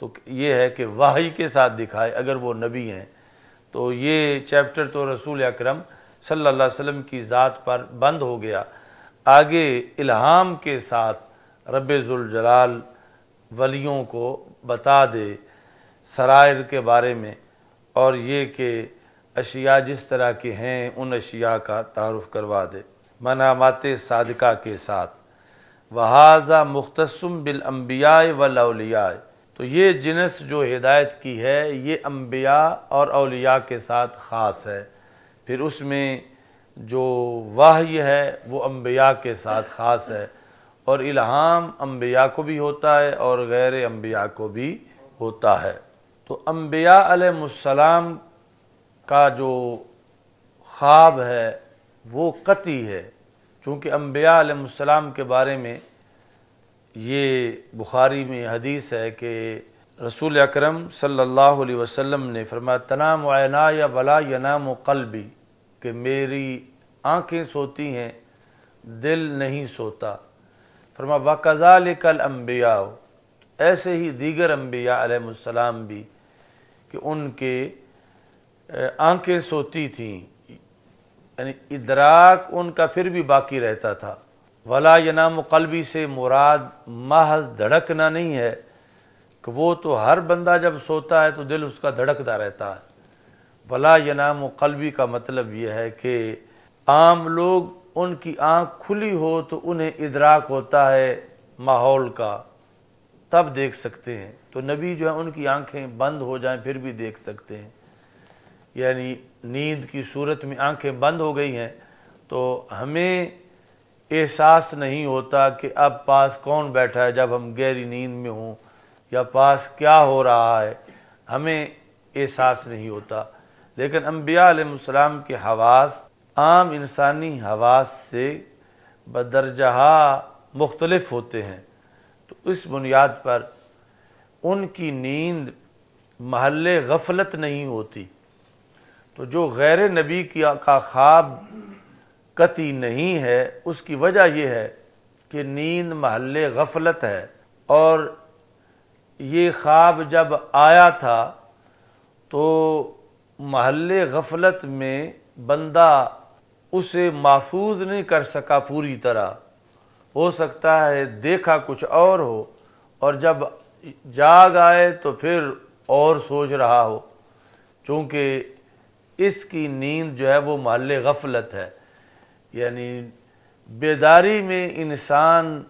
تو یہ ہے کہ وحی کے ساتھ دکھائے اگر وہ نبی ہیں۔ تو یہ چیپٹر تو رسول اکرم صلی اللہ علیہ وسلم کی ذات پر بند ہو گیا۔ آگے الہام کے ساتھ رب ذوالجلال ولیوں کو بتا دے سرائر کے بارے میں، اور یہ کہ اشیاء جس طرح کے ہیں ان اشیاء کا تعارف کروا دے منامات صادقہ کے ساتھ۔ وَهَذَا مُخْتَصٌ بِالْأَنْبِيَاءِ وَالْأَوْلِيَاءِ، تو یہ جنس جو ہدایت کی ہے یہ انبیاء اور اولیاء کے ساتھ خاص ہے، پھر اس میں جو وحی ہے وہ انبیاء کے ساتھ خاص ہے، اور الہام انبیاء کو بھی ہوتا ہے اور غیر انبیاء کو بھی ہوتا ہے۔ تو انبیاء علیہ السلام کا جو خواب ہے وہ قطعی ہے، چونکہ انبیاء علیہ السلام کے بارے میں یہ بخاری میں حدیث ہے کہ رسول اکرم صلی اللہ علیہ وسلم نے فرمایا تنام عینای ولا ینام قلبی، کہ میری آنکھیں سوتی ہیں دل نہیں سوتا۔ فرمایا وَكَذَلِكَ الْأَنْبِيَاءُ، ایسے ہی دیگر انبیاء علیہ السلام بھی کہ ان کے آنکھیں سوتی تھیں، یعنی ادراک ان کا پھر بھی باقی رہتا تھا۔ ولا ینام قلبی سے مراد محض دھڑکنا نہیں ہے کہ وہ تو ہر بندہ جب سوتا ہے تو دل اس کا دھڑکتا رہتا ہے۔ ولا ینام قلبی کا مطلب یہ ہے کہ عام لوگ ان کی آنکھ کھلی ہو تو انہیں ادراک ہوتا ہے ماحول کا، تب دیکھ سکتے ہیں، تو نبی جو ہے ان کی آنکھیں بند ہو جائیں پھر بھی دیکھ سکتے ہیں، یعنی نیند کی صورت میں آنکھیں بند ہو گئی ہیں تو ہمیں احساس نہیں ہوتا کہ اب پاس کون بیٹھا ہے جب ہم گہری نیند میں ہوں، یا پاس کیا ہو رہا ہے، ہمیں احساس نہیں ہوتا۔ لیکن انبیاء علیہ السلام کے حواس عام انسانی حواس سے بدرجہ مختلف ہوتے ہیں، تو اس بنیاد پر ان کی نیند محل غفلت نہیں ہوتی۔ تو جو غیر نبی کا خواب قطعی نہیں ہے اس کی وجہ یہ ہے کہ نیند محل غفلت ہے، اور یہ خواب جب آیا تھا تو محل غفلت میں بندہ اسے محفوظ نہیں کر سکا پوری طرح، ہو سکتا ہے دیکھا کچھ اور ہو اور جب جاگ آئے تو پھر اور سوچ رہا ہو، چونکہ اس کی نیند جو ہے وہ محل غفلت ہے، یعنی بیداری میں انسان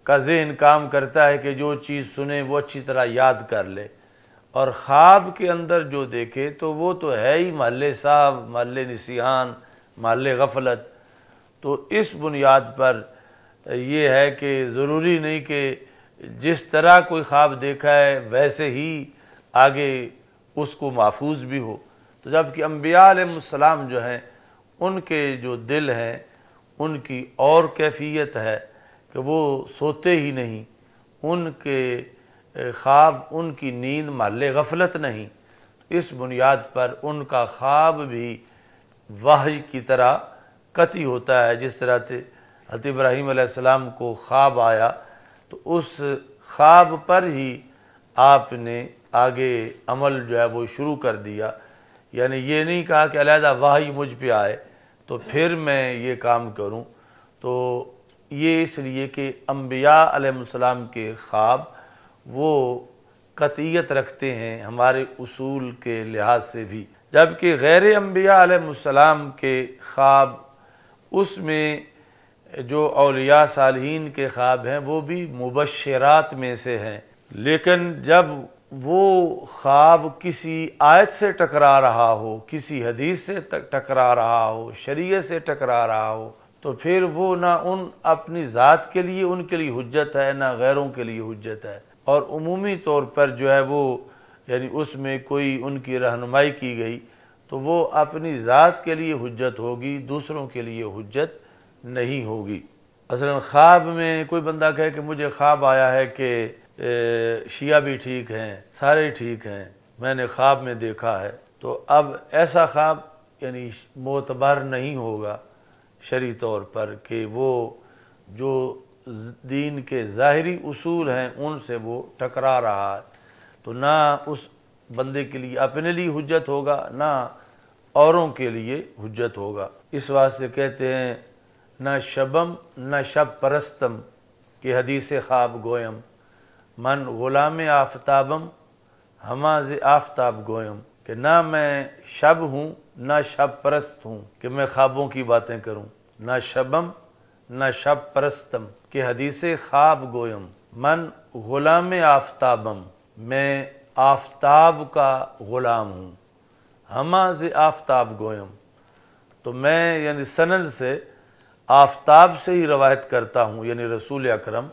کا ذہن کام کرتا ہے کہ جو چیز سنے وہ اچھی طرح یاد کر لے، اور خواب کے اندر جو دیکھے تو وہ تو ہے ہی محل سہو، محل نسیان، محل غفلت۔ تو اس بنیاد پر یہ ہے کہ ضروری نہیں کہ جس طرح کوئی خواب دیکھا ہے ویسے ہی آگے اس کو محفوظ بھی ہو۔ تو جبکہ انبیاء علیہ السلام جو ہیں ان کے جو دل ہیں ان کی اور کیفیت ہے کہ وہ سوتے ہی نہیں، ان کے خواب، ان کی نیند محل غفلت نہیں، اس بنیاد پر ان کا خواب بھی وحی کی طرح قطعی ہوتا ہے۔ جس طرح حضرت ابراہیم علیہ السلام کو خواب آیا تو اس خواب پر ہی آپ نے آگے عمل جو ہے وہ شروع کر دیا، یعنی یہ نہیں کہا کہ علیحدہ وحی مجھ پہ آئے تو پھر میں یہ کام کروں۔ تو یہ اس لیے کہ انبیاء علیہ السلام کے خواب وہ قطعیت رکھتے ہیں ہمارے اصول کے لحاظ سے بھی، جبکہ غیر انبیاء علیہ السلام کے خواب اس میں جو اولیاء صالحین کے خواب ہیں وہ بھی مبشرات میں سے ہیں، لیکن جب وہ خواب کسی آیت سے ٹکرا رہا ہو، کسی حدیث سے ٹکرا رہا ہو، شریعت سے ٹکرا رہا ہو، تو پھر وہ نہ ان اپنی ذات کے لیے ان کے لیے حجت ہے نہ غیروں کے لیے حجت ہے، اور عمومی طور پر جو ہے وہ یعنی اس میں کوئی ان کی رہنمائی کی گئی تو وہ اپنی ذات کے لیے حجت ہوگی، دوسروں کے لیے حجت نہیں ہوگی۔ مثلا خواب میں کوئی بندہ کہے کہ مجھے خواب آیا ہے کہ شیعہ بھی ٹھیک ہیں، سارے ٹھیک ہیں، میں نے خواب میں دیکھا ہے، تو اب ایسا خواب یعنی معتبر نہیں ہوگا شرعی طور پر کہ وہ جو دین کے ظاہری اصول ہیں ان سے وہ ٹکرا رہا ہے۔ تو نہ اس بندے کے لیے اپنے لیے حجت ہوگا نہ اوروں کے لیے حجت ہوگا۔ اس واسطے کہتے ہیں نہ شبم نہ شب پرستم کہ حدیث خواب گویم، من غلام آفتابم ہما ز آفتاب گویم، کہ نہ میں شب ہوں نہ شب پرست ہوں کہ میں خوابوں کی باتیں کروں، نہ شبم نہ شب پرستم کہ حدیث خواب گویم، من غلام آفتابم میں آفتاب کا غلام ہوں، ہما ز آفتاب گویم تو میں یعنی سند سے آفتاب سے ہی روایت کرتا ہوں، یعنی رسول اکرم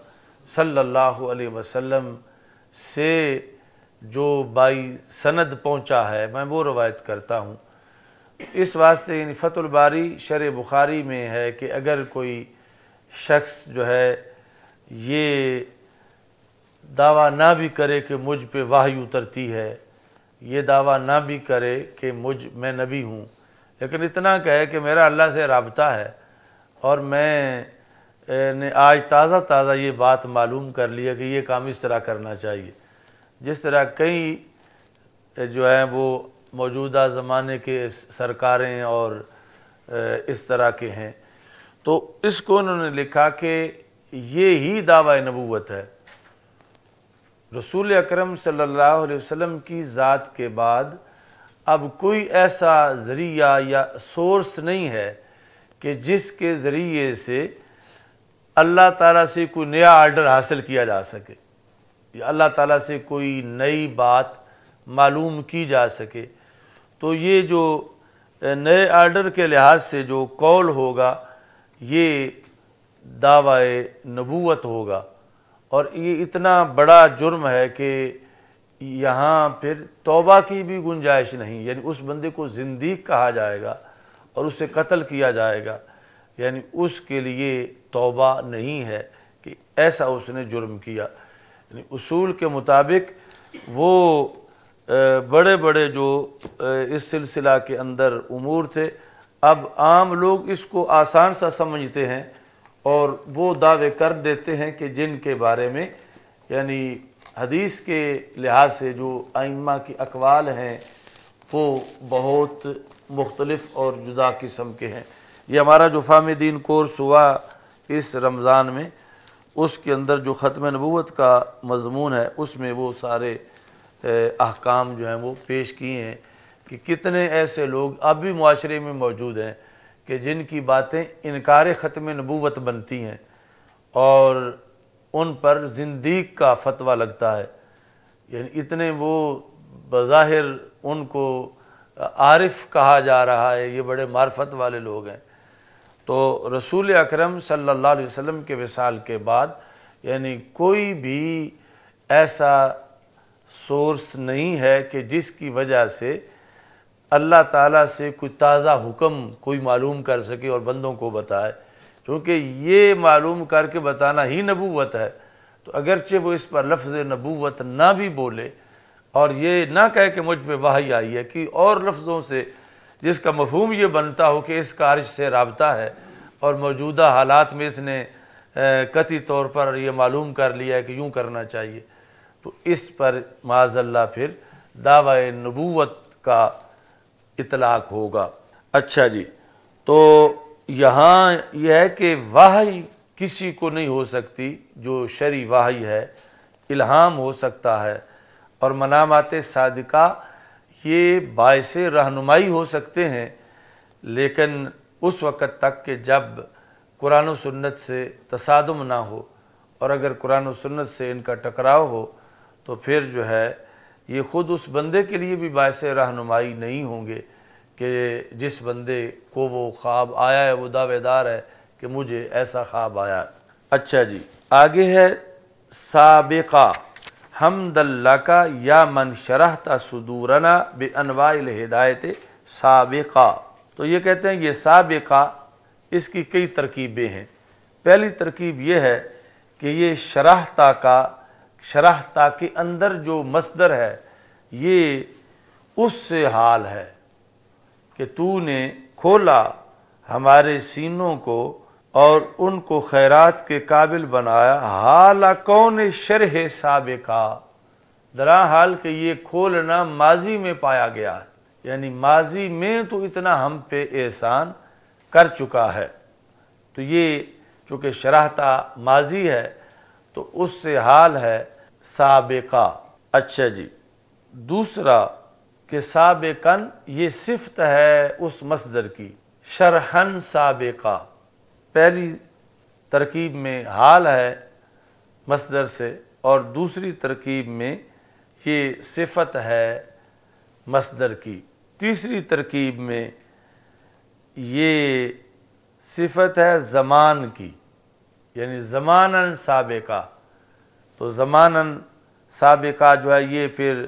صلی اللہ علیہ وسلم سے جو بائی سند پہنچا ہے میں وہ روایت کرتا ہوں۔ اس واسطے یعنی فتح الباری شرح بخاری میں ہے کہ اگر کوئی شخص جو ہے یہ دعویٰ نہ بھی کرے کہ مجھ پہ وحی اترتی ہے، یہ دعویٰ نہ بھی کرے کہ میں نبی ہوں، لیکن اتنا کہے کہ میرا اللہ سے رابطہ ہے اور میں نے آج تازہ یہ بات معلوم کر لیا کہ یہ کام اس طرح کرنا چاہیے، جس طرح کئی جو ہیں وہ موجودہ زمانے کے سرکاریں اور اس طرح کے ہیں، تو اس کو انہوں نے لکھا کہ یہ ہی دعویٰ نبوت ہے۔ رسول اکرم صلی اللہ علیہ وسلم کی ذات کے بعد اب کوئی ایسا ذریعہ یا سورس نہیں ہے کہ جس کے ذریعے سے اللہ تعالیٰ سے کوئی نیا آرڈر حاصل کیا جا سکے یا اللہ تعالیٰ سے کوئی نئی بات معلوم کی جا سکے۔ تو یہ جو نئے آرڈر کے لحاظ سے جو قول ہوگا یہ دعویٰ نبوت ہوگا، اور یہ اتنا بڑا جرم ہے کہ یہاں پھر توبہ کی بھی گنجائش نہیں، یعنی اس بندے کو زندیق کہا جائے گا اور اسے قتل کیا جائے گا، یعنی اس کے لیے توبہ نہیں ہے کہ ایسا اس نے جرم کیا۔ یعنی اصول کے مطابق وہ بڑے بڑے جو اس سلسلہ کے اندر امور تھے، اب عام لوگ اس کو آسان سا سمجھتے ہیں اور وہ دعوے کر دیتے ہیں کہ جن کے بارے میں یعنی حدیث کے لحاظ سے جو ائمہ کی اقوال ہیں وہ بہت مختلف اور جدا قسم کے ہیں۔ یہ ہمارا جو فہم دین کورس ہوا اس رمضان میں، اس کے اندر جو ختم نبوت کا مضمون ہے اس میں وہ سارے احکام جو ہیں وہ پیش کیے ہیں کہ کتنے ایسے لوگ اب بھی معاشرے میں موجود ہیں کہ جن کی باتیں انکار ختم نبوت بنتی ہیں اور ان پر زندیق کا فتویٰ لگتا ہے، یعنی اتنے وہ بظاہر ان کو عارف کہا جا رہا ہے، یہ بڑے معرفت والے لوگ ہیں۔ تو رسول اکرم صلی اللہ علیہ وسلم کے وصال کے بعد یعنی کوئی بھی ایسا سورس نہیں ہے کہ جس کی وجہ سے اللہ تعالیٰ سے کوئی تازہ حکم کوئی معلوم کر سکے اور بندوں کو بتائے، چونکہ یہ معلوم کر کے بتانا ہی نبوت ہے۔ تو اگرچہ وہ اس پر لفظ نبوت نہ بھی بولے اور یہ نہ کہے کہ مجھ پہ وحی آئی ہے، کہ اور لفظوں سے جس کا مفہوم یہ بنتا ہو کہ اس کا عرش سے رابطہ ہے اور موجودہ حالات میں اس نے قطعی طور پر یہ معلوم کر لیا ہے کہ یوں کرنا چاہیے، تو اس پر معاذ اللہ پھر دعوی نبوت کا اطلاق ہوگا۔ اچھا جی، تو یہاں یہ ہے کہ وحی کسی کو نہیں ہو سکتی، جو شرعی وحی ہے الہام ہو سکتا ہے، اور منامات صادقہ یہ باعث رہنمائی ہو سکتے ہیں، لیکن اس وقت تک کہ جب قرآن و سنت سے تصادم نہ ہو، اور اگر قرآن و سنت سے ان کا ٹکراؤ ہو تو پھر جو ہے یہ خود اس بندے کے لیے بھی باعث رہنمائی نہیں ہوں گے کہ جس بندے کو وہ خواب آیا ہے وہ دعوے دار ہے کہ مجھے ایسا خواب آیا۔ اچھا جی، آگے ہے سابقہ حمد اللہ کا یا من شرحت صدورنا بانواع الہدایت سابقہ۔ تو یہ کہتے ہیں یہ سابقہ اس کی کئی ترکیبیں ہیں۔ پہلی ترکیب یہ ہے کہ یہ شرحتا کے اندر جو مصدر ہے یہ اس سے حال ہے کہ تو نے کھولا ہمارے سینوں کو اور ان کو خیرات کے قابل بنایا، حال کون شرح سابقہ، درا حال کہ یہ کھولنا ماضی میں پایا گیا ہے، یعنی ماضی میں تو اتنا ہم پہ احسان کر چکا ہے۔ تو یہ چونکہ شرحتہ ماضی ہے تو اس سے حال ہے سابقہ۔ اچھا جی، دوسرا کہ سابقاً یہ صفت ہے اس مصدر کی، شرحاً سابقہ، پہلی ترکیب میں حال ہے مصدر سے اور دوسری ترکیب میں یہ صفت ہے مصدر کی، تیسری ترکیب میں یہ صفت ہے زمان کی، یعنی زماناً سابقہ۔ تو زماناً سابقہ جو ہے یہ پھر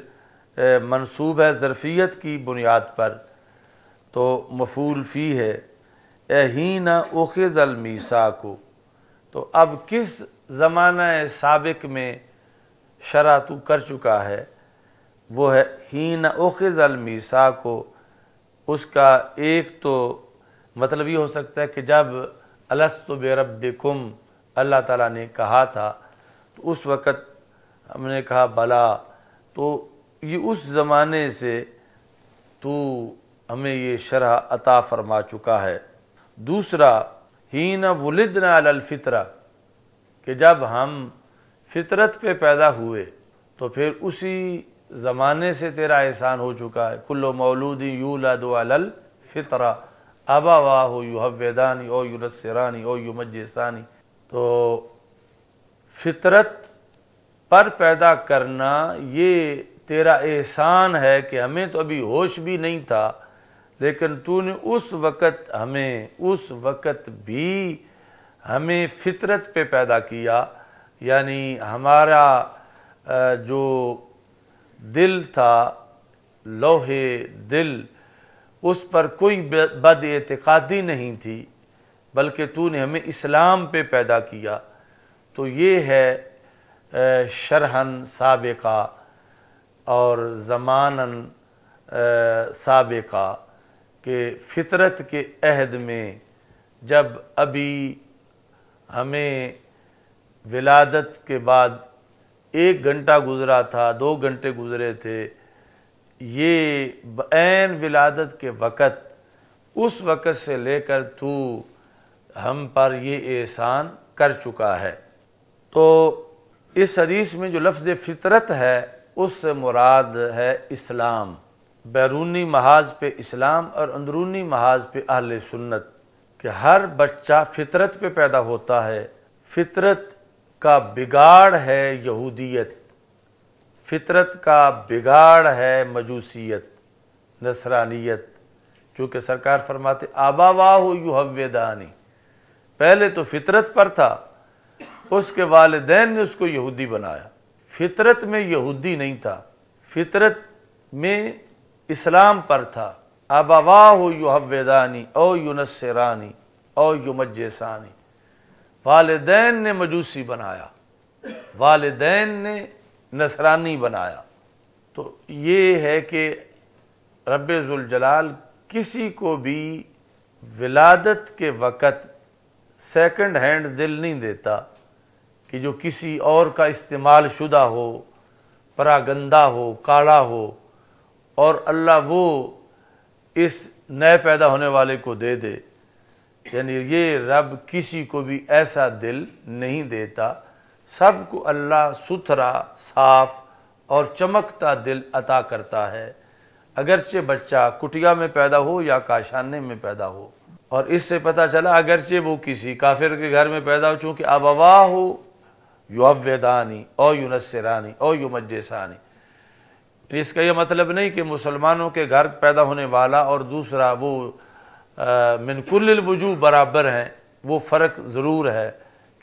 منصوب ہے ظرفیت کی بنیاد پر، تو مفعول فی ہے، حین اخذ المیثاق۔ تو اب کس زمانہ سابق میں شرع تو کر چکا ہے، وہ ہے حین اخذ المیثاق۔ اس کا ایک تو مطلب یہ ہو سکتا ہے کہ جب الست بربکم اللہ تعالیٰ نے کہا تھا تو اس وقت ہم نے کہا بلا، تو یہ اس زمانے سے تو ہمیں یہ شرح عطا فرما چکا ہے۔ دوسرا حین ولدنا علی الفطرہ، کہ جب ہم فطرت پہ پیدا ہوئے تو پھر اسی زمانے سے تیرا احسان ہو چکا ہے۔ کل مولود یولد علی الفطرہ ابواہ یہودانی او ینصرانی او یمجسانی۔ تو فطرت پر پیدا کرنا یہ تیرا احسان ہے کہ ہمیں تو ابھی ہوش بھی نہیں تھا، لیکن تو نے اس وقت بھی ہمیں فطرت پہ پیدا کیا، یعنی ہمارا جو دل تھا، لوح دل، اس پر کوئی بد اعتقادی نہیں تھی، بلکہ تو نے ہمیں اسلام پہ پیدا کیا۔ تو یہ ہے شرحاً سابقہ اور زماناً سابقہ، کہ فطرت کے عہد میں جب ابھی ہمیں ولادت کے بعد 1 گھنٹہ گزرا تھا، 2 گھنٹے گزرے تھے، یہ بعین ولادت کے وقت، اس وقت سے لے کر تو ہم پر یہ احسان کر چکا ہے۔ تو اس حدیث میں جو لفظ فطرت ہے اس سے مراد ہے اسلام، بیرونی محاذ پہ اسلام اور اندرونی محاذ پہ اہل سنت، کہ ہر بچہ فطرت پہ پیدا ہوتا ہے۔ فطرت کا بگاڑ ہے یہودیت، فطرت کا بگاڑ ہے مجوسیت، نصرانیت، چونکہ سرکار فرماتے آباواہ یہودانی، پہلے تو فطرت پر تھا، اس کے والدین نے اس کو یہودی بنایا۔ فطرت میں یہودی نہیں تھا، فطرت میں اسلام پر تھا۔ آباواہ یہودانی او ینصرانی او یمجسانی، والدین نے مجوسی بنایا، والدین نے نصرانی بنایا۔ تو یہ ہے کہ رب ذوالجلال کسی کو بھی ولادت کے وقت سیکنڈ ہینڈ دل نہیں دیتا کہ جو کسی اور کا استعمال شدہ ہو، پراگندہ ہو، کالا ہو، اور اللہ وہ اس نئے پیدا ہونے والے کو دے دے۔ یعنی یہ رب کسی کو بھی ایسا دل نہیں دیتا، سب کو اللہ ستھرا، صاف اور چمکتا دل عطا کرتا ہے، اگرچہ بچہ کٹیا میں پیدا ہو یا کاشانے میں پیدا ہو۔ اور اس سے پتہ چلا اگرچہ وہ کسی کافر کے گھر میں پیدا ہو، چونکہ ابواہ یہودانی او ینصرانی او یمجسانی۔ اس کا یہ مطلب نہیں کہ مسلمانوں کے گھر پیدا ہونے والا اور دوسرا وہ من کل الوجوہ برابر ہیں، وہ فرق ضرور ہے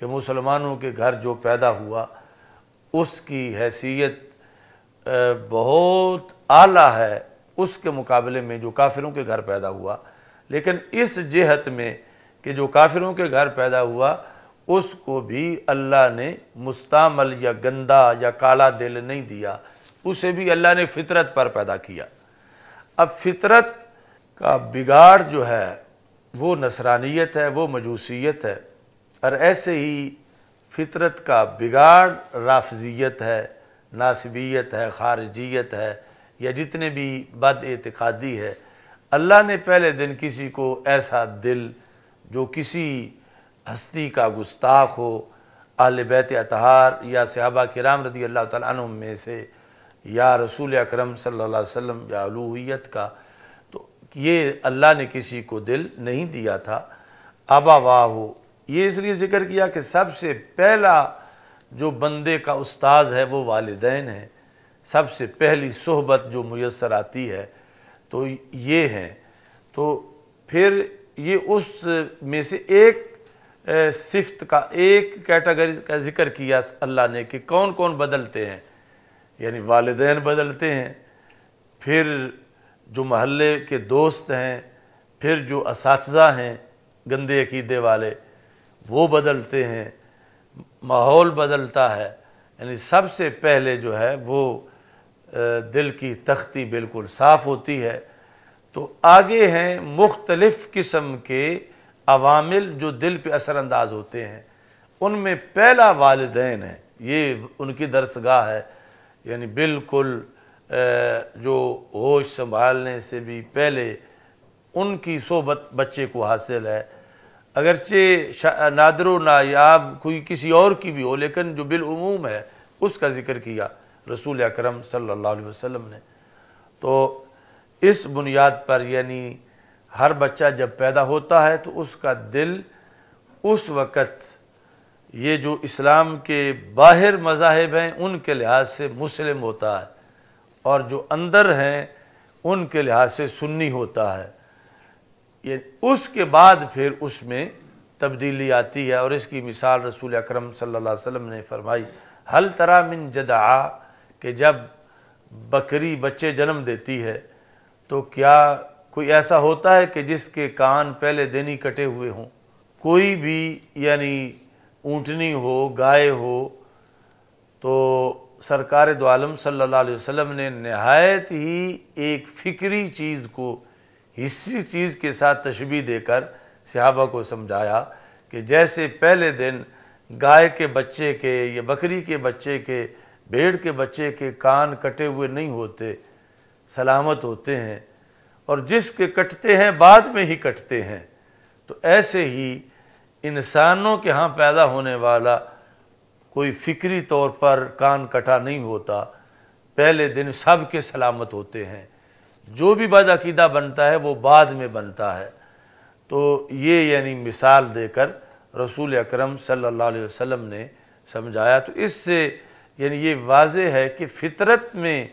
کہ مسلمانوں کے گھر جو پیدا ہوا اس کی حیثیت بہت اعلیٰ ہے اس کے مقابلے میں جو کافروں کے گھر پیدا ہوا، لیکن اس جہت میں کہ جو کافروں کے گھر پیدا ہوا اس کو بھی اللہ نے مستعمل یا گندا یا کالا دل نہیں دیا، اسے بھی اللہ نے فطرت پر پیدا کیا۔ اب فطرت کا بگاڑ جو ہے وہ نصرانیت ہے، وہ مجوسیت ہے، اور ایسے ہی فطرت کا بگاڑ رافضیت ہے، ناسبیت ہے، خارجیت ہے، یا جتنے بھی بد اعتقادی ہے، اللہ نے پہلے دن کسی کو ایسا دل جو کسی ہستی کا گستاخ ہو، اہل بیت اطہار یا صحابہ کرام رضی اللہ تعالیٰ عنہم میں سے، یا رسول اکرم صلی اللہ علیہ وسلم یا الوہیت کا، تو یہ اللہ نے کسی کو دل نہیں دیا تھا۔ ابواہ، یہ اس لیے ذکر کیا کہ سب سے پہلا جو بندے کا استاذ ہے وہ والدین ہیں، سب سے پہلی صحبت جو میسر آتی ہے تو یہ ہیں۔ تو پھر یہ اس میں سے ایک صفت کا، ایک کیٹیگری کا ذکر کیا اللہ نے کہ کون کون بدلتے ہیں، یعنی والدین بدلتے ہیں، پھر جو محلے کے دوست ہیں، پھر جو اساتذہ ہیں گندے عقیدے والے وہ بدلتے ہیں، ماحول بدلتا ہے، یعنی سب سے پہلے جو ہے وہ دل کی تختی بالکل صاف ہوتی ہے۔ تو آگے ہیں مختلف قسم کے عوامل جو دل پہ اثر انداز ہوتے ہیں، ان میں پہلا والدین ہے، یہ ان کی درسگاہ ہے، یعنی بالکل جو ہوش سنبھالنے سے بھی پہلے ان کی صحبت بچے کو حاصل ہے، اگرچہ نادر و نایاب کوئی کسی اور کی بھی ہو، لیکن جو بالعموم ہے اس کا ذکر کیا رسول اکرم صلی اللہ علیہ وسلم نے۔ تو اس بنیاد پر یعنی ہر بچہ جب پیدا ہوتا ہے تو اس کا دل اس وقت یہ جو اسلام کے باہر مذاہب ہیں ان کے لحاظ سے مسلم ہوتا ہے، اور جو اندر ہیں ان کے لحاظ سے سنی ہوتا ہے۔ اس کے بعد پھر اس میں تبدیلی آتی ہے، اور اس کی مثال رسول اکرم صلی اللہ علیہ وسلم نے فرمائی، حل تری من جدعا، کہ جب بکری بچے جنم دیتی ہے تو کیا کوئی ایسا ہوتا ہے کہ جس کے کان پہلے دن ہی کٹے ہوئے ہوں؟ کوئی بھی یعنی اونٹنی ہو، گائے ہو، تو سرکار دو عالم صلی اللہ علیہ وسلم نے نہایت ہی ایک فکری چیز کو حسی چیز کے ساتھ تشبیہ دے کر صحابہ کو سمجھایا کہ جیسے پہلے دن گائے کے بچے کے یا بکری کے بچے کے، بھیڑ کے بچے کے کان کٹے ہوئے نہیں ہوتے، سلامت ہوتے ہیں، اور جس کے کٹتے ہیں بعد میں ہی کٹتے ہیں، تو ایسے ہی انسانوں کے ہاں پیدا ہونے والا کوئی فکری طور پر کان کٹا نہیں ہوتا، پہلے دن سب کے سلامت ہوتے ہیں، جو بھی بد عقیدہ بنتا ہے وہ بعد میں بنتا ہے۔ تو یہ یعنی مثال دے کر رسول اکرم صلی اللہ علیہ وسلم نے سمجھایا۔ تو اس سے یعنی یہ واضح ہے کہ فطرت میں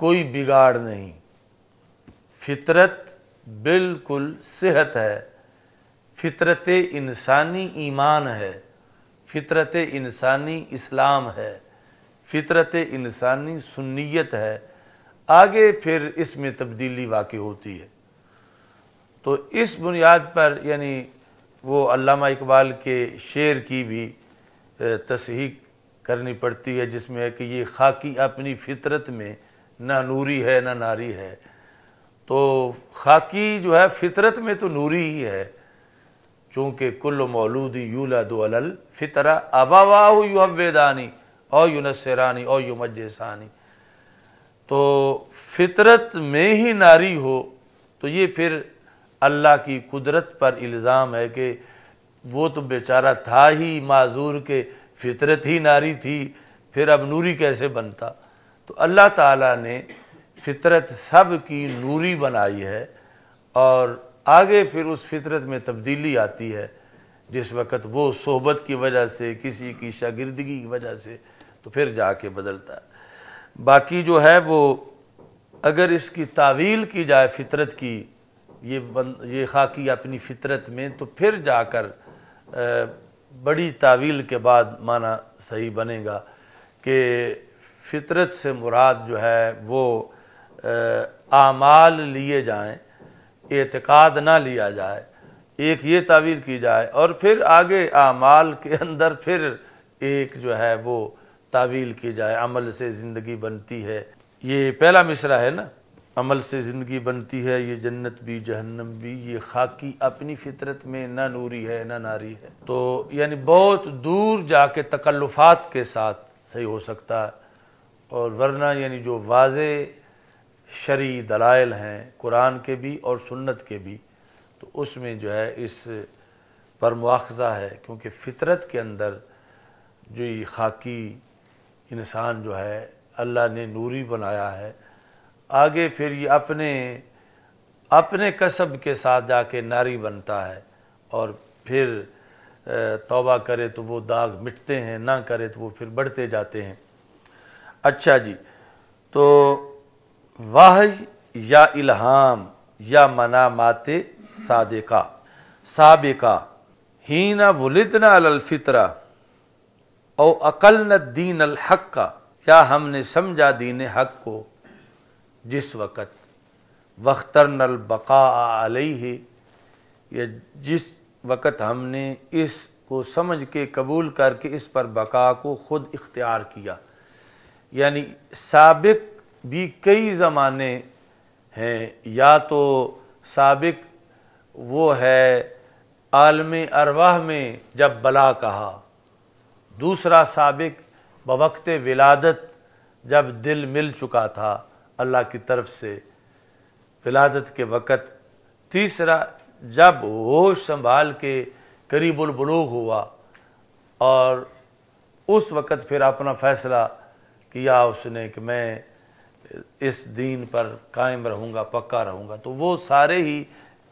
کوئی بگاڑ نہیں، فطرت بالکل صحت ہے، فطرت انسانی ایمان ہے، فطرت انسانی اسلام ہے، فطرت انسانی سنیت ہے، آگے پھر اس میں تبدیلی واقع ہوتی ہے۔ تو اس بنیاد پر یعنی وہ علامہ اقبال کے شعر کی بھی تصحیح کرنی پڑتی ہے، جس میں ہے کہ یہ خاکی اپنی فطرت میں نہ نوری ہے نہ ناری ہے۔ تو خاکی جو ہے فطرت میں تو نوری ہی ہے، چونکہ کل مولود یولد علی الفطرہ ابواہ یہودانی او ینصرانی او یمجسانی۔ تو فطرت میں ہی ناری ہو تو یہ پھر اللہ کی قدرت پر الزام ہے کہ وہ تو بیچارہ تھا ہی معذور کہ فطرت ہی ناری تھی، پھر اب نوری کیسے بنتا؟ تو اللہ تعالیٰ نے فطرت سب کی نوری بنائی ہے، اور آگے پھر اس فطرت میں تبدیلی آتی ہے جس وقت وہ صحبت کی وجہ سے، کسی کی شاگردگی کی وجہ سے، تو پھر جا کے بدلتا ہے۔ باقی جو ہے وہ اگر اس کی تعویل کی جائے فطرت کی، یہ خاکی اپنی فطرت میں، تو پھر جا کر بڑی تعویل کے بعد معنی صحیح بنے گا کہ فطرت سے مراد جو ہے وہ اعمال لیے جائیں، اعتقاد نہ لیا جائے، ایک یہ تعویل کی جائے، اور پھر آگے اعمال کے اندر پھر ایک جو ہے وہ تعویل کی جائے، عمل سے زندگی بنتی ہے۔ یہ پہلا مصرع ہے نا، عمل سے زندگی بنتی ہے، یہ جنت بھی جہنم بھی، یہ خاکی اپنی فطرت میں نہ نوری ہے نہ ناری ہے۔ تو یعنی بہت دور جا کے تکلفات کے ساتھ صحیح ہو سکتا ہے، اور ورنہ یعنی جو واضح شرعی دلائل ہیں قرآن کے بھی اور سنت کے بھی، تو اس میں جو ہے اس پر مواخذہ ہے، کیونکہ فطرت کے اندر جو یہ خاکی انسان جو ہے اللہ نے نوری بنایا ہے، آگے پھر یہ اپنے کسب کے ساتھ جا کے ناری بنتا ہے، اور پھر توبہ کرے تو وہ داغ مٹتے ہیں، نہ کرے تو وہ پھر بڑھتے جاتے ہیں۔ اچھا جی، تو وحی یا الہام یا منامات سابقہ ہین ولدنا علی الفطرہ او اقلنا الدین الحق کا، کیا ہم نے سمجھا دین حق کو جس وقت واخترنا البقاء علیہ، یا جس وقت ہم نے اس کو سمجھ کے قبول کر کے اس پر بقا کو خود اختیار کیا۔ یعنی سابق بھی کئی زمانے ہیں، یا تو سابق وہ ہے عالم ارواح میں جب بلا کہا، دوسرا سابق بوقت ولادت جب دل مل چکا تھا اللہ کی طرف سے ولادت کے وقت، تیسرا جب ہوش سنبھال کے قریب البلوغ ہوا اور اس وقت پھر اپنا فیصلہ کیا اس نے کہ میں اس دین پر قائم رہوں گا، پکا رہوں گا، تو وہ سارے ہی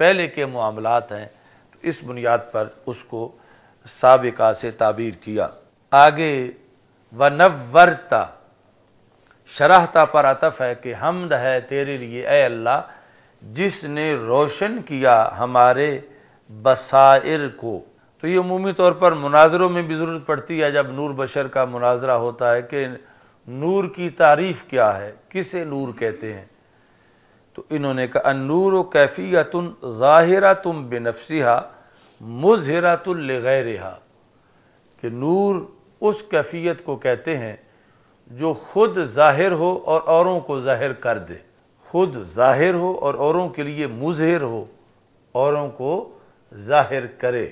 پہلے کے معاملات ہیں، تو اس بنیاد پر اس کو سابقہ سے تعبیر کیا۔ آگے وَنَوَّرْتَ، شرحتا پر عطف ہے کہ حمد ہے تیرے لیے اے اللہ جس نے روشن کیا ہمارے بصائر کو۔ تو یہ عمومی طور پر مناظروں میں بھی ضرورت پڑتی ہے، جب نور بشر کا مناظرہ ہوتا ہے کہ نور کی تعریف کیا ہے، کسے نور کہتے ہیں، تو انہوں نے کہا النور کیفیت ظاہرۃ بنفسها مظہرۃ لغیرہا، کہ نور اس کیفیت کو کہتے ہیں جو خود ظاہر ہو اور اوروں کو ظاہر کر دے، خود ظاہر ہو اور اوروں کے لیے مظہر ہو، اوروں کو ظاہر کرے،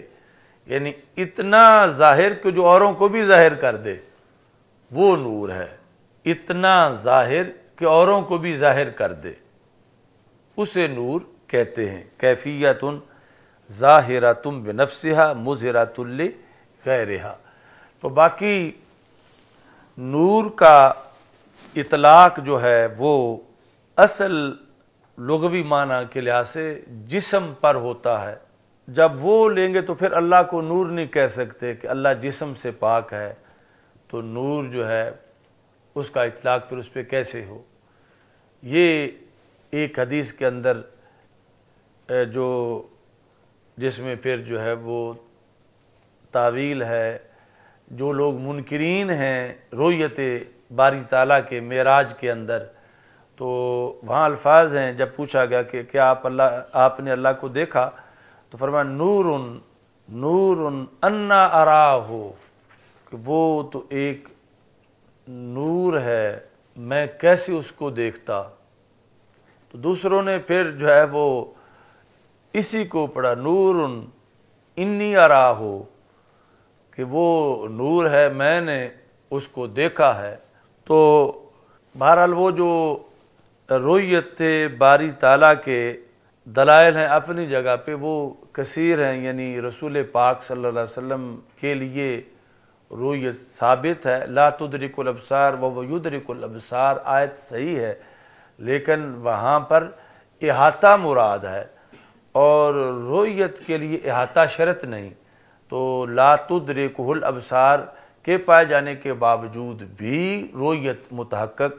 یعنی اتنا ظاہر کہ جو اوروں کو بھی ظاہر کر دے، وہ نور ہے، اتنا ظاہر کہ اوروں کو بھی ظاہر کر دے، اسے نور کہتے ہیں۔ کیفیت ظاہرۃ بنفسها مظہرۃ لغیرہا۔ تو باقی نور کا اطلاق جو ہے وہ اصل لغوی معنی کے لحاظ سے جسم پر ہوتا ہے، جب وہ لیں گے تو پھر اللہ کو نور نہیں کہہ سکتے کہ اللہ جسم سے پاک ہے، تو نور جو ہے اس کا اطلاق پھر اس پہ کیسے ہو۔ یہ ایک حدیث کے اندر جس میں پھر جو ہے وہ تعویل ہے، جو لوگ منکرین ہیں رؤیت باری تعالیٰ کے معراج کے اندر، تو وہاں الفاظ ہیں جب پوچھا گیا کہ کیا آپ نے اللہ کو دیکھا، تو فرمایا نور انا اراہ، کہ وہ تو ایک نور ہے، میں کیسے اس کو دیکھتا۔ تو دوسروں نے پھر جو ہے وہ اسی کو پڑھا نور انی اراہ، کہ وہ نور ہے میں نے اس کو دیکھا ہے۔ تو بہرحال وہ جو رؤیت باری تعالیٰ کے دلائل ہیں اپنی جگہ پہ وہ کثیر ہیں، یعنی رسول پاک صلی اللہ علیہ وسلم کے لیے رؤیت ثابت ہے، لا تدرک الابصار وهو یدرک الابصار، آیت صحیح ہے، لیکن وہاں پر احاطہ مراد ہے، اور رؤیت کے لیے احاطہ شرط نہیں، تو لا تدرکہ الابصار کے پائے جانے کے باوجود بھی رؤیت متحقق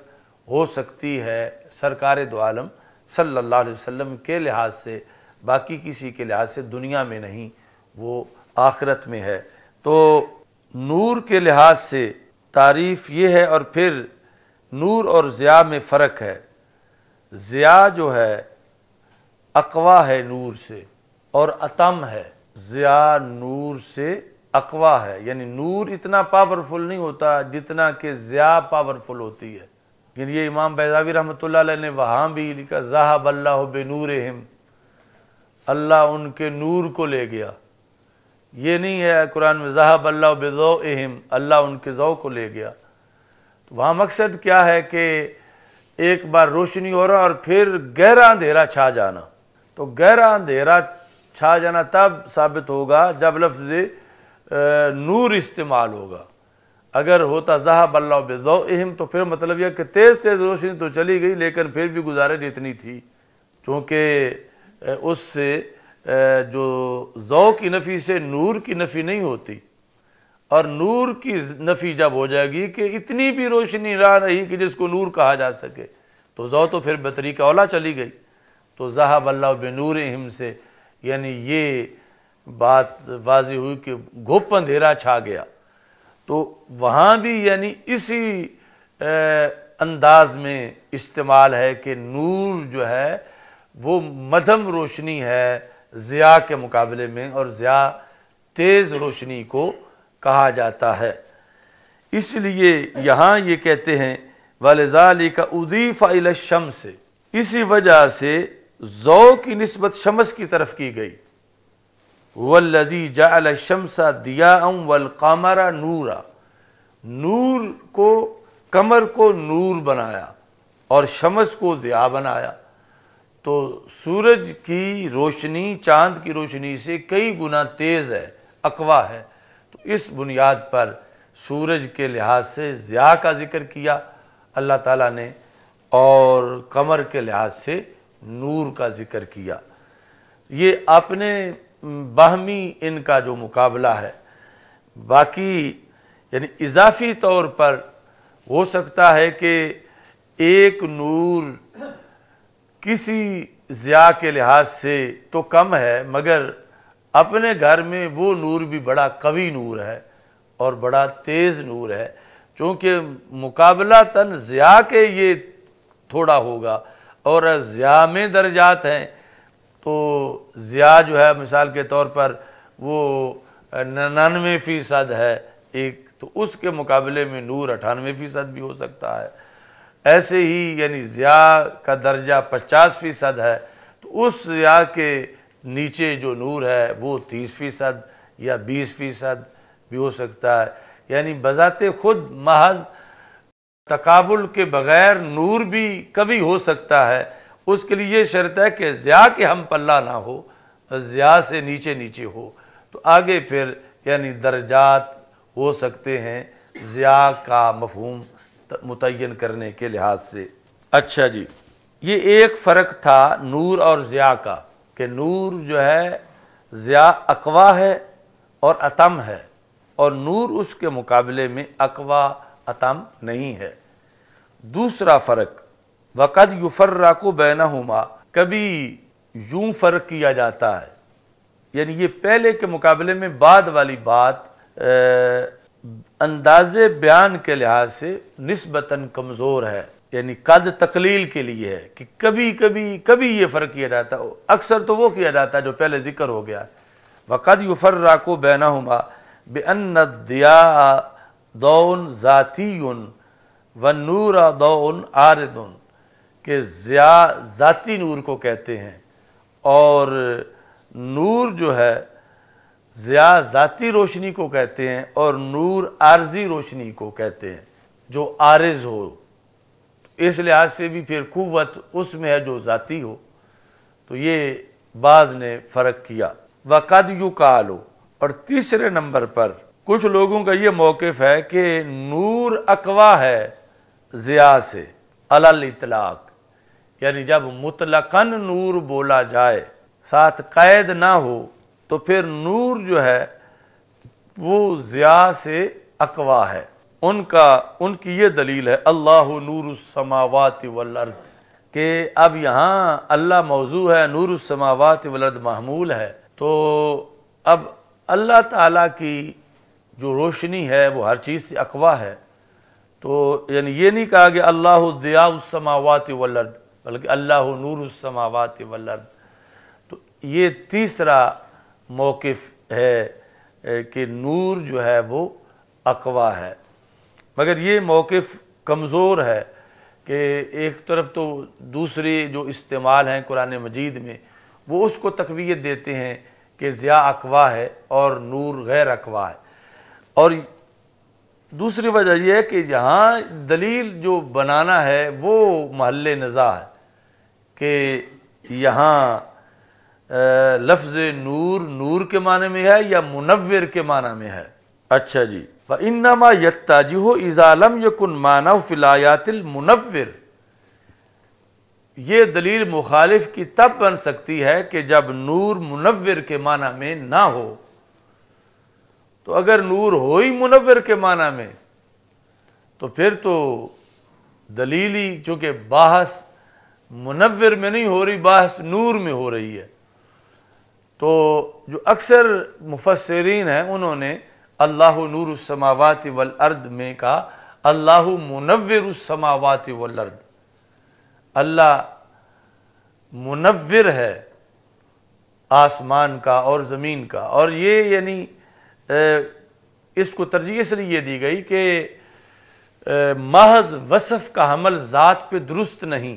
ہو سکتی ہے سرکار دو عالم صلی اللہ علیہ وسلم کے لحاظ سے، باقی کسی کے لحاظ سے دنیا میں نہیں، وہ آخرت میں ہے۔ تو نور کے لحاظ سے تعریف یہ ہے، اور پھر نور اور ضیاء میں فرق ہے۔ ضیاء جو ہے اقوا ہے نور سے، اور اتم ہے۔ ضیاء نور سے اقوا ہے، یعنی نور اتنا پاورفل نہیں ہوتا جتنا کہ ضیاء پاورفل ہوتی ہے۔ یعنی یہ امام بیضاوی رحمۃ اللہ علیہ نے وہاں بھی لکھا ذہب اللہ بنورہم، اللہ ان کے نور کو لے گیا۔ یہ نہیں ہے قرآن میں ذہب اللہ بضوئہم، اللہ ان کے ضوء کو لے گیا۔ تو وہاں مقصد کیا ہے کہ ایک بار روشنی ہو رہا اور پھر گہرا اندھیرا چھا جانا. تو گہرا اندھیرا چھا جانا تب ثابت ہوگا جب لفظ نور استعمال ہوگا. اگر ہوتا ذہب اللہ بضوئہم تو پھر مطلب یہ کہ تیز تیز روشنی تو چلی گئی لیکن پھر بھی گزارش اتنی تھی، چونکہ اس سے جو ضوء کی نفی سے نور کی نفی نہیں ہوتی، اور نور کی نفی جب ہو جائے گی کہ اتنی بھی روشنی نہ رہی کہ جس کو نور کہا جا سکے، تو ضوء تو پھر بطریقہ اولا چلی گئی. تو ذہب اللہ بنورہم سے یعنی یہ بات واضح ہوئی کہ گھپ اندھیرا چھا گیا. تو وہاں بھی یعنی اسی انداز میں استعمال ہے کہ نور جو ہے وہ مدھم روشنی ہے ضیاء کے مقابلے میں، اور ضیاء تیز روشنی کو کہا جاتا ہے. اس لیے یہاں یہ کہتے ہیں وَلِذَلِكَ أُضِيفَ إِلَى الشَّمْسِ، اسی وجہ سے ضوء کی نسبت شمس کی طرف کی گئی. وَالَّذِي جَعَلَ الشَّمْسَ ضِيَاءً وَالْقَمَرَ نُورًا، نور کو قمر کو نور بنایا اور شمس کو ضیاء بنایا. تو سورج کی روشنی چاند کی روشنی سے کئی گنا تیز ہے، اقویٰ ہے. تو اس بنیاد پر سورج کے لحاظ سے ضیاء کا ذکر کیا اللہ تعالیٰ نے، اور قمر کے لحاظ سے نور کا ذکر کیا. یہ اپنے باہمی ان کا جو مقابلہ ہے. باقی یعنی اضافی طور پر ہو سکتا ہے کہ ایک نور کسی ضیاء کے لحاظ سے تو کم ہے، مگر اپنے گھر میں وہ نور بھی بڑا قوی نور ہے اور بڑا تیز نور ہے، چونکہ مقابلتاً ضیاء کے یہ تھوڑا ہوگا، اور ضیاء میں درجات ہیں. تو ضیاء جو ہے مثال کے طور پر وہ 99% ہے ایک، تو اس کے مقابلے میں نور 98% بھی ہو سکتا ہے. ایسے ہی یعنی ضیاء کا درجہ 50% ہے، تو اس ضیاء کے نیچے جو نور ہے وہ 30% یا 20% بھی ہو سکتا ہے. یعنی بذات خود محض تقابل کے بغیر نور بھی کبھی ہو سکتا ہے. اس کے لیے یہ شرط ہے کہ ضیاء کے ہم پلہ نہ ہو، ضیاء سے نیچے نیچے ہو. تو آگے پھر یعنی درجات ہو سکتے ہیں ضیاء کا مفہوم متعین کرنے کے لحاظ سے. اچھا جی، یہ ایک فرق تھا نور اور ضیاء کا، کہ نور جو ہے ضیاء اقویٰ ہے اور اتم ہے، اور نور اس کے مقابلے میں اقویٰ اتم نہیں ہے. دوسرا فرق وَقَدْ يُفَرَّقُ بَيْنَهُمَا، کبھی یوں فرق کیا جاتا ہے، یعنی یہ پہلے کے مقابلے میں بعد والی بات انداز بیان کے لحاظ سے نسبتاً کمزور ہے، یعنی قد تقلیل کے لیے ہے کہ کبھی یہ فرق کیا جاتا ہے. اکثر تو وہ کیا جاتا ہے جو پہلے ذکر ہو گیا. وَقَدْ يُفَرَّقُ بَيْنَهُمَا بِأَنَّ الضِّيَاءَ ضَوْءٌ ذَاتِيٌّ وَالنُّورَ ضَوْءٌ عَارِضٌ، کہ ضیاء ذاتی نور کو کہتے ہیں، اور نور جو ہے ضیاء ذاتی روشنی کو کہتے ہیں، اور نور عارضی روشنی کو کہتے ہیں جو عارض ہو. اس لحاظ سے بھی پھر قوت اس میں ہے جو ذاتی ہو. تو یہ بعض نے فرق کیا. وَقَدْ يُقَالُ، اور تیسرے نمبر پر کچھ لوگوں کا یہ موقف ہے کہ نور اقویٰ ہے ضیاء سے علی الاطلاق، یعنی جب مطلقاً نور بولا جائے ساتھ قید نہ ہو تو پھر نور جو ہے وہ ضیاء سے اقویٰ ہے. ان کی یہ دلیل ہے اللہ نور السماوات والارض، کہ اب یہاں اللہ موضوع ہے، نور السماوات والارض محمول ہے. تو اب اللہ تعالیٰ کی جو روشنی ہے وہ ہر چیز سے اقویٰ ہے. تو یعنی یہ نہیں کہا کہ اللہ ضیاء السماوات والارض، بلکہ اللہ نور السماوات والارض. تو یہ تیسرا موقف ہے کہ نور جو ہے وہ اقویٰ ہے. مگر یہ موقف کمزور ہے کہ ایک طرف تو دوسری جو استعمال ہیں قرآن مجید میں وہ اس کو تقویت دیتے ہیں کہ ضیاء اقویٰ ہے اور نور غیر اقویٰ ہے. اور دوسری وجہ یہ ہے کہ یہاں دلیل جو بنانا ہے وہ محل نزاع ہے کہ یہاں لفظ نور نور کے معنی میں ہے یا منور کے معنی میں ہے۔ اچھا جی، وَإِنَّمَا يَتَّجِهُ إِذَا لَمْ يَكُنْ مَعْنَهُ فِي الْآيَاتِ الْمُنَوِّرِ، یہ دلیل مخالف کی تب بن سکتی ہے کہ جب نور منور کے معنی میں نہ ہو۔ تو اگر نور ہو ہی منور کے معنی میں تو پھر تو دلیلی چونکہ بحث منور میں نہیں ہو رہی، بحث نور میں ہو رہی ہے، تو جو اکثر مفسرین ہیں انہوں نے اللہ نور السماوات والارض میں کہا اللہ منور السماوات والارض، اللہ منور ہے آسمان کا اور زمین کا۔ اور یہ یعنی اس کو ترجیح اس لیے دی گئی کہ محض وصف کا حمل ذات پہ درست نہیں،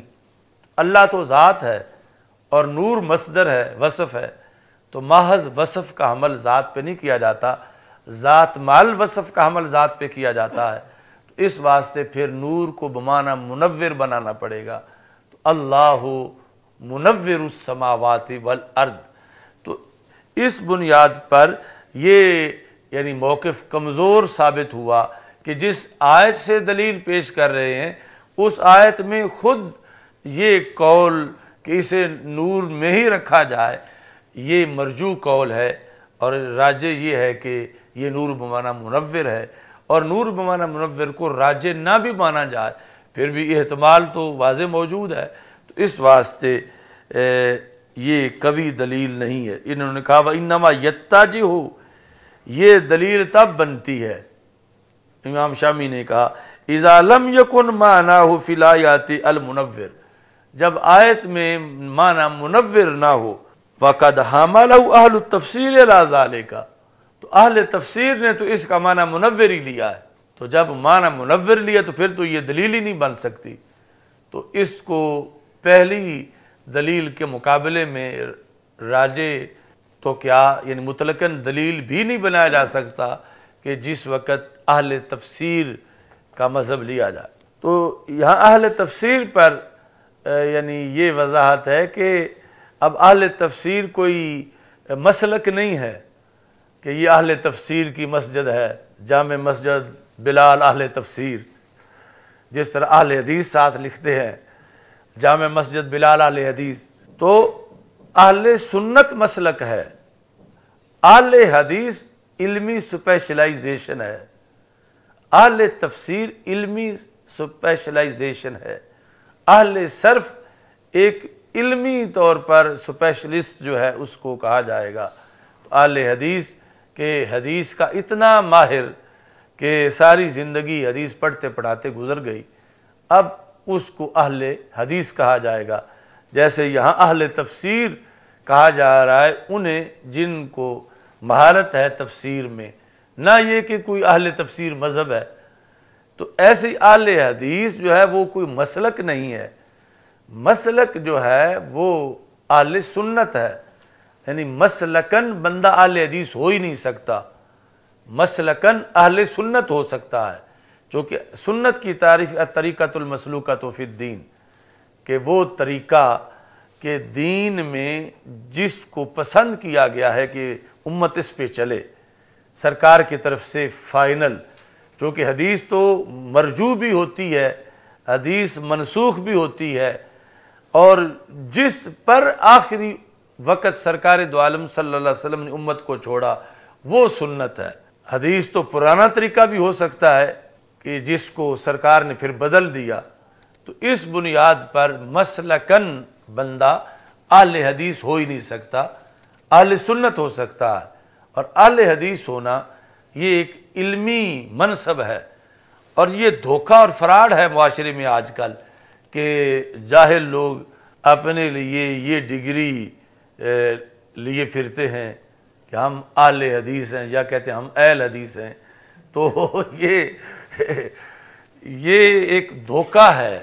اللہ تو ذات ہے اور نور مصدر ہے، وصف ہے، تو محض وصف کا حمل ذات پہ نہیں کیا جاتا، ذات مال وصف کا حمل ذات پہ کیا جاتا ہے، تو اس واسطے پھر نور کو بمعنی منور بنانا پڑے گا۔ تو اللہ منور السماوات والارض، تو اس بنیاد پر یہ یعنی موقف کمزور ثابت ہوا کہ جس آیت سے دلیل پیش کر رہے ہیں اس آیت میں خود یہ قول کہ اسے نور میں ہی رکھا جائے یہ مرجو قول ہے، اور راجح یہ ہے کہ یہ نور بمعنی منور ہے، اور نور بمعنی منور کو راجح نہ بھی مانا جائے پھر بھی احتمال تو واضح موجود ہے، تو اس واسطے یہ قوی دلیل نہیں ہے۔ انہوں نے کہا وَإِنَّمَا يَتَّجِهُ، یہ دلیل تب بنتی ہے، امام شامی نے کہا اِذَا لَمْ يَكُنْ مَعْنَاهُ فِي الْآيَاتِ الْمُنَوِّرِ، جب آیت میں معنی منور نہ ہو، وَقَدْ حَمَلَهُ أَهْلُ التَّفْسِيرِ عَلَى ذَلِكَ، تو اہل تفسیر نے تو اس کا معنی منور ہی لیا ہے، تو جب معنی منور لیا تو پھر تو یہ دلیل ہی نہیں بن سکتی، تو اس کو پہلی دلیل کے مقابلے میں راجح تو کیا یعنی مطلقاً دلیل بھی نہیں بنایا جا سکتا کہ جس وقت اہل تفسیر کا مذہب لیا جائے۔ تو یہاں اہل تفسیر پر یعنی یہ وضاحت ہے کہ اب اہل تفسیر کوئی مسلک نہیں ہے کہ یہ اہل تفسیر کی مسجد ہے، جامع مسجد بلال اہل تفسیر، جس طرح اہل حدیث ساتھ لکھتے ہیں جامع مسجد بلال اہل حدیث، تو اہل سنت مسلک ہے، اہل حدیث علمی سپیشلائزیشن ہے، اہل تفسیر علمی سپیشلائزیشن ہے، اہل صرف ایک علمی طور پر سپیشلسٹ جو ہے اس کو کہا جائے گا۔ تو اہل حدیث کہ حدیث کا اتنا ماہر کہ ساری زندگی حدیث پڑھتے پڑھاتے گزر گئی، اب اس کو اہل حدیث کہا جائے گا۔ جیسے یہاں اہل تفسیر کہا جا رہا ہے انہیں جن کو مہارت ہے تفسیر میں، نہ یہ کہ کوئی اہل تفسیر مذہب ہے، تو ایسی اہل حدیث جو ہے وہ کوئی مسلک نہیں ہے، مسلک جو ہے وہ اہل سنت ہے، یعنی مسلکن بندہ اہل حدیث ہو ہی نہیں سکتا، مسلکن اہل سنت ہو سکتا ہے، چونکہ سنت کی تعریف الطریقۃ المسلوکۃ فی الدین، کہ وہ طریقہ کہ دین میں جس کو پسند کیا گیا ہے کہ امت اس پہ چلے، سرکار کی طرف سے فائنل، چونکہ حدیث تو مرجو بھی ہوتی ہے، حدیث منسوخ بھی ہوتی ہے، اور جس پر آخری وقت سرکار دو عالم صلی اللہ علیہ وسلم نے امت کو چھوڑا وہ سنت ہے۔ حدیث تو پرانا طریقہ بھی ہو سکتا ہے کہ جس کو سرکار نے پھر بدل دیا، تو اس بنیاد پر مسلکن بندہ اہل حدیث ہو ہی نہیں سکتا، اہل سنت ہو سکتا ہے، اور اہل حدیث ہونا یہ ایک علمی منصب ہے، اور یہ دھوکہ اور فراڈ ہے معاشرے میں آج کل کہ جاہل لوگ اپنے لیے یہ ڈگری لیے پھرتے ہیں کہ ہم اہل حدیث ہیں، یا کہتے ہیں ہم اہل حدیث ہیں، تو یہ ایک دھوکہ ہے۔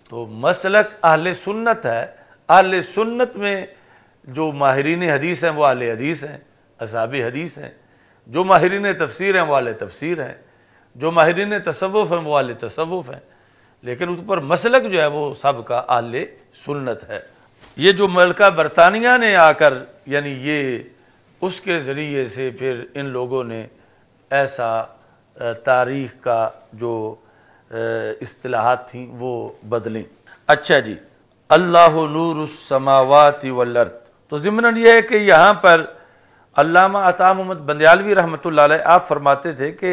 تو مسلک اہل سنت ہے، اہل سنت میں جو ماہرین حدیث ہیں وہ اہل حدیث ہیں، اصحاب حدیث ہیں، جو ماہرین تفسیر ہیں وہ اہل تفسیر ہیں، جو ماہرین تصوف ہیں وہ اہل تصوف ہیں، لیکن اس پر مسلک جو ہے وہ سب کا اہل سنت ہے۔ یہ جو ملکہ برطانیہ نے آ کر یعنی یہ اس کے ذریعے سے پھر ان لوگوں نے ایسا تاریخ کا جو اصطلاحات تھیں وہ بدلیں۔ اچھا جی، اللہ نور السماوات والارض، تو ضمناً یہ ہے کہ یہاں پر علامہ عطا محمد بندیالوی رحمۃ اللہ علیہ آپ فرماتے تھے کہ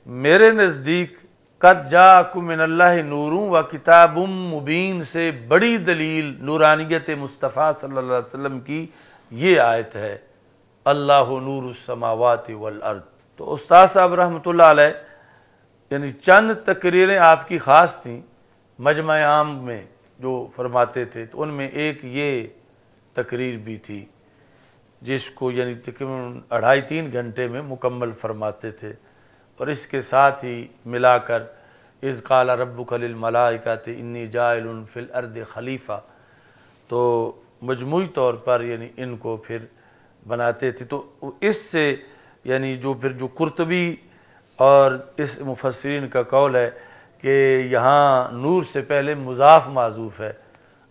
میرے نزدیک قد جاءکم من اللہ نور و کتاب مبین سے بڑی دلیل نورانیت مصطفیٰ صلی اللہ علیہ وسلم کی یہ آیت ہے، اللہ نور السماوات والارض۔ تو استاد صاحب رحمۃ اللہ علیہ یعنی چند تقریریں آپ کی خاص تھیں مجمع عام میں جو فرماتے تھے، تو ان میں ایک یہ تقریر بھی تھی جس کو یعنی تقریباً 2.5-3 گھنٹے میں مکمل فرماتے تھے، اور اس کے ساتھ ہی ملا کر اذ قال ربک للملائکۃ انی جاعل فی الارض خلیفہ، تو مجموعی طور پر یعنی ان کو پھر بناتے تھے۔ تو اس سے یعنی جو پھر جو قرطبی اور اس مفسرین کا قول ہے کہ یہاں نور سے پہلے مضاف معذوف ہے،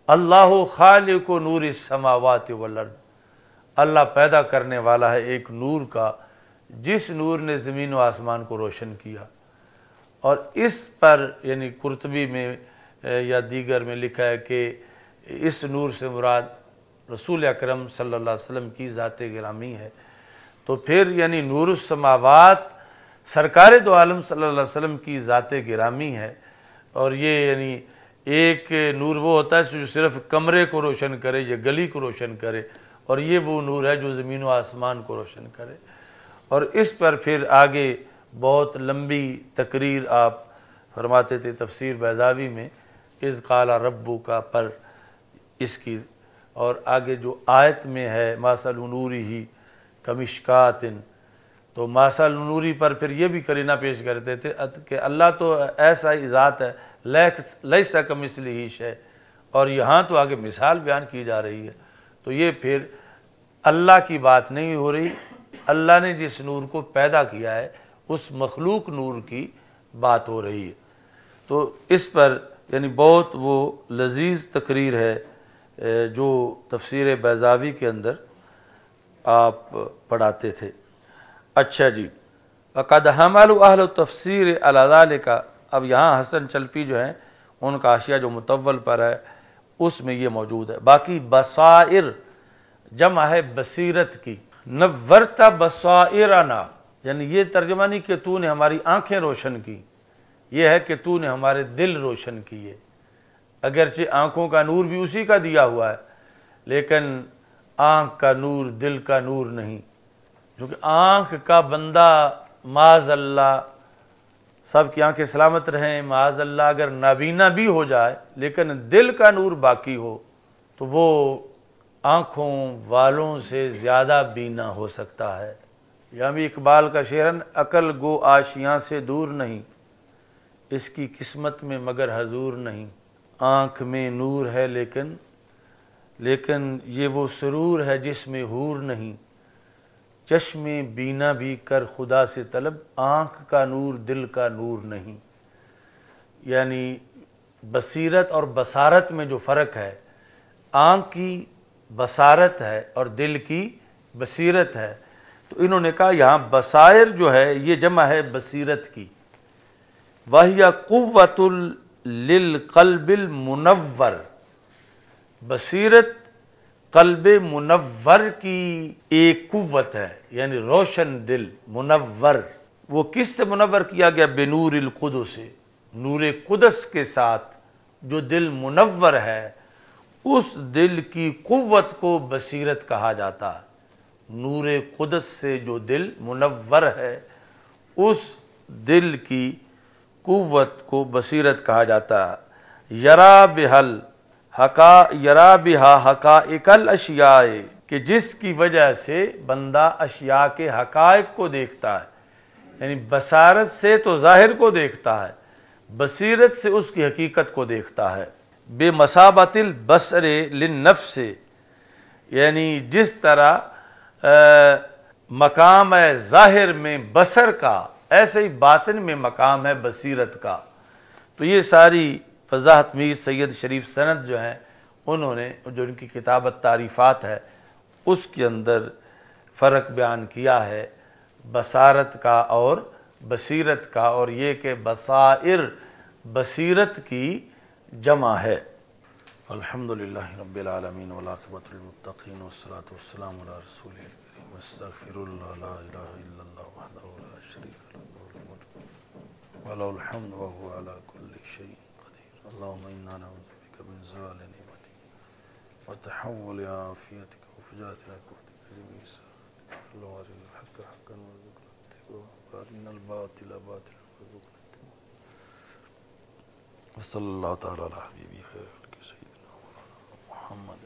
اللہ خالق نور السماوات والارض، اللہ پیدا کرنے والا ہے ایک نور کا جس نور نے زمین و آسمان کو روشن کیا۔ اور اس پر یعنی قرطبی میں یا دیگر میں لکھا ہے کہ اس نور سے مراد رسول اکرم صلی اللہ علیہ وسلم کی ذات گرامی ہے۔ تو پھر یعنی نور السماوات سرکار دو عالم صلی اللہ علیہ وسلم کی ذات گرامی ہے، اور یہ یعنی ایک نور وہ ہوتا ہے جو صرف کمرے کو روشن کرے یا گلی کو روشن کرے، اور یہ وہ نور ہے جو زمین و آسمان کو روشن کرے۔ اور اس پر پھر آگے بہت لمبی تقریر آپ فرماتے تھے تفسیر بیضاوی میں اذ قال ربک پر اس کی، اور آگے جو آیت میں ہے مثل نورہ کمشکات، تو مثل نوری پر پھر یہ بھی قرینہ پیش کرتے تھے کہ اللہ تو ایسا ہی ذات ہے لیس کمثلہ شیء، اور یہاں تو آگے مثال بیان کی جا رہی ہے، تو یہ پھر اللہ کی بات نہیں ہو رہی، اللہ نے جس نور کو پیدا کیا ہے اس مخلوق نور کی بات ہو رہی ہے۔ تو اس پر یعنی بہت وہ لذیذ تقریر ہے جو تفسیر بیضاوی کے اندر آپ پڑھاتے تھے۔ اچھا جی، وَقَدْ حَمَلُوا أَهْلُ التَّفْسِيرِ عَلَى ذَلِكَ، اب یہاں حسن چلپی جو ہیں ان کا حاشیہ جو مطول پر ہے اس میں یہ موجود ہے۔ باقی بصائر جمع ہے بصیرت کی، نورت بصائرنا، یعنی یہ ترجمہ نہیں کہ تو نے ہماری آنکھیں روشن کی، یہ ہے کہ تو نے ہمارے دل روشن کیے۔ اگرچہ آنکھوں کا نور بھی اسی کا دیا ہوا ہے، لیکن آنکھ کا نور دل کا نور نہیں، کیونکہ آنکھ کا بندہ معاذ اللہ، سب کی آنکھیں سلامت رہیں، معاذ اللہ اگر نابینا بھی ہو جائے لیکن دل کا نور باقی ہو تو وہ آنکھوں والوں سے زیادہ بینا ہو سکتا ہے۔ یعنی اقبال کا شعر، عقل گو آشیاں سے دور نہیں، اس کی قسمت میں مگر حضور نہیں۔ آنکھ میں نور ہے لیکن یہ وہ سرور ہے جس میں حور نہیں، چشم بینا بھی کر خدا سے طلب، آنکھ کا نور دل کا نور نہیں۔ یعنی بصیرت اور بصارت میں جو فرق ہے، آنکھ کی بصارت ہے اور دل کی بصیرت ہے، تو انہوں نے کہا یہاں بصائر جو ہے یہ جمع ہے بصیرت کی، وَهِيَ قُوَّةٌ لِلْقَلْبِ الْمُنَوَّرِ، بصیرت قلب منور کی ایک قوت ہے، یعنی روشن دل منور۔ وہ کس سے منور کیا گیا؟ بنور القدس سے، نور قدس کے ساتھ جو دل منور ہے اس دل کی قوت کو بصیرت کہا جاتا ہے۔ نور قدس سے جو دل منور ہے اس دل کی قوت کو بصیرت کہا جاتا ہے۔ یرا بہا حقائق الاشیاء، کہ جس کی وجہ سے بندہ اشیاء کے حقائق کو دیکھتا ہے، یعنی بصارت سے تو ظاہر کو دیکھتا ہے، بصیرت سے اس کی حقیقت کو دیکھتا ہے۔ بے مثابۃ البصر للنفس، یعنی جس طرح مقام ظاہر میں بصر کا ایسے ہی باطن میں مقام ہے بصیرت کا۔ تو یہ ساری وضاحت میر سید شریف سند جو ہیں انہوں نے، جو ان کی کتابت تعریفات ہے اس کے اندر فرق بیان کیا ہے بصارت کا اور بصیرت کا، اور یہ کہ بصائر بصیرت کی جمع ہے۔ الحمدللہ رب العالمین والعاقبۃ للمتقین والصلاۃ والسلام علی رسول الکریم استغفر اللہ لا الہ الا اللہ وحدہ لا شریک لہ لہ الملک وله الحمد وهو على كل شيء قدير اللهم انا نعوذ بك من زوال نعمتك وتحول عافيتك وفجاءة عقوبتك جميع ساعاتك اللهم ارنا الحق حقا وارزقنا اتباعه وارنا الباطل باطلا وارزقنا اجتنابه وصلی اللہ تعالی علی حبیبی خیر خلق سیدنا مولانا محمد